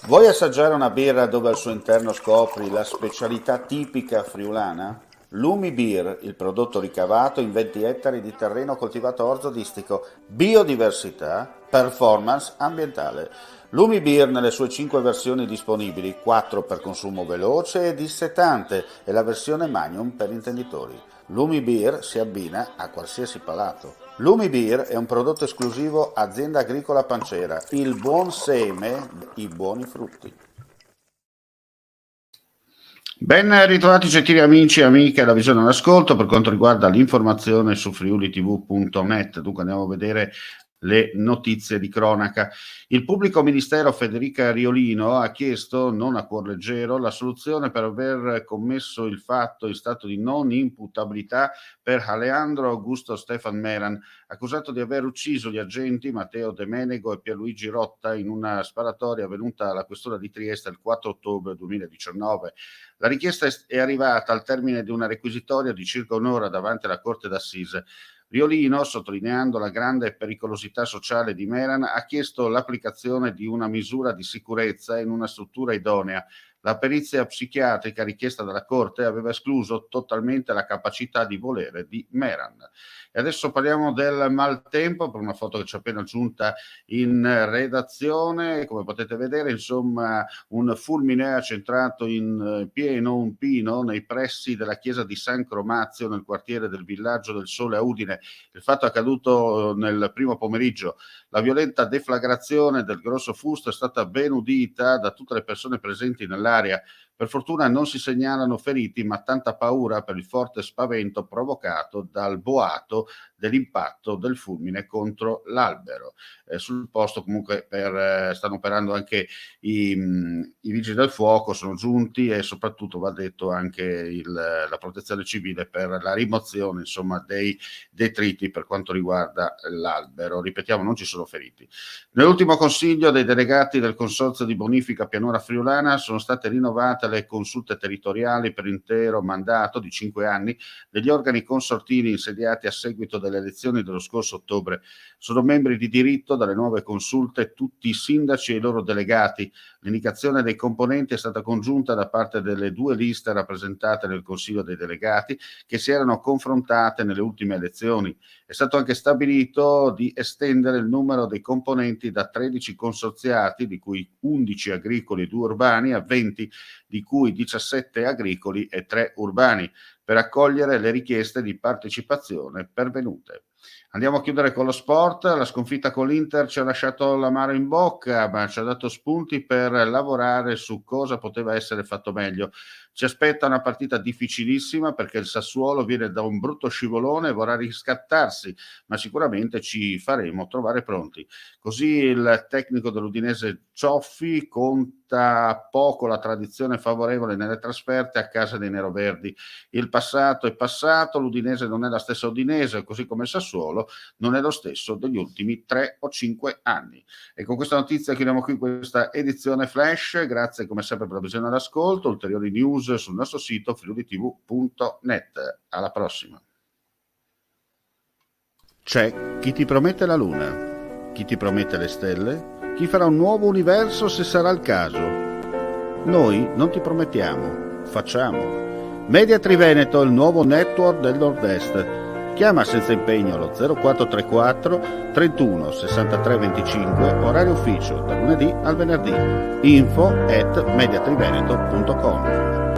Vuoi assaggiare una birra dove al suo interno scopri la specialità tipica friulana? Lumi Beer, il prodotto ricavato in 20 ettari di terreno coltivato orzodistico, biodiversità, performance ambientale. Lumi Beer nelle sue 5 versioni disponibili, 4 per consumo veloce e dissetante e la versione Magnum per intenditori. Lumi Beer si abbina a qualsiasi palato. Lumi Beer è un prodotto esclusivo Azienda Agricola Pancera, il buon seme, i buoni frutti. Ben ritrovati gentili amici e amiche alla visione all'ascolto per quanto riguarda l'informazione su friulitv.net. Dunque andiamo a vedere le notizie di cronaca. Il pubblico ministero Federica Riolino ha chiesto, non a cuor leggero, la soluzione per aver commesso il fatto in stato di non imputabilità per Alejandro Augusto Stefan Meran, accusato di aver ucciso gli agenti Matteo De Menego e Pierluigi Rotta in una sparatoria avvenuta alla questura di Trieste il 4 ottobre 2019. La richiesta è arrivata al termine di una requisitoria di circa un'ora davanti alla Corte d'Assise. Riolino, sottolineando la grande pericolosità sociale di Meran, ha chiesto l'applicazione di una misura di sicurezza in una struttura idonea. La perizia psichiatrica richiesta dalla Corte aveva escluso totalmente la capacità di volere di Meran. E adesso parliamo del maltempo, per una foto che ci è appena giunta in redazione. Come potete vedere, insomma, un fulmine ha centrato in pieno un pino nei pressi della chiesa di San Cromazio nel quartiere del Villaggio del Sole a Udine. Il fatto è accaduto nel primo pomeriggio. La violenta deflagrazione del grosso fusto è stata ben udita da tutte le persone presenti nell'area. Per fortuna non si segnalano feriti, ma tanta paura per il forte spavento provocato dal boato dell'impatto del fulmine contro l'albero. Sul posto comunque stanno operando anche i vigili del fuoco, sono giunti, e soprattutto va detto anche la protezione civile per la rimozione, insomma, dei detriti per quanto riguarda l'albero. Ripetiamo, non ci sono feriti. Nell'ultimo consiglio dei delegati del Consorzio di Bonifica Pianura Friulana sono state rinnovate le consulte territoriali per intero mandato di 5 anni degli organi consortili insediati a seguito delle elezioni dello scorso ottobre. Sono membri di diritto dalle nuove consulte tutti i sindaci e i loro delegati. L'indicazione dei componenti è stata congiunta da parte delle 2 liste rappresentate nel Consiglio dei delegati che si erano confrontate nelle ultime elezioni. È stato anche stabilito di estendere il numero dei componenti da 13 consorziati, di cui 11 agricoli e 2 urbani, a 20, di cui 17 agricoli e 3 urbani, per accogliere le richieste di partecipazione pervenute. Andiamo a chiudere con lo sport. La sconfitta con l'Inter ci ha lasciato l'amaro in bocca, ma ci ha dato spunti per lavorare su cosa poteva essere fatto meglio. Ci aspetta una partita difficilissima perché il Sassuolo viene da un brutto scivolone e vorrà riscattarsi, ma sicuramente ci faremo trovare pronti. Così il tecnico dell'Udinese Cioffi conta poco la tradizione favorevole nelle trasferte a casa dei neroverdi. Il passato è passato, l'Udinese non è la stessa Udinese, così come il Sassuolo non è lo stesso degli ultimi 3 o 5 anni. E con questa notizia chiudiamo qui questa edizione flash. Grazie come sempre per la visione all'ascolto. Ulteriori news sul nostro sito friulitv.net. Alla prossima. C'è chi ti promette la luna, chi ti promette le stelle, chi farà un nuovo universo se sarà il caso. Noi non ti promettiamo, facciamo. Media Triveneto, il nuovo network del Nord-Est. Chiama senza impegno allo 0434 31 63 25, orario ufficio, da lunedì al venerdì. info@mediatriveneto.com.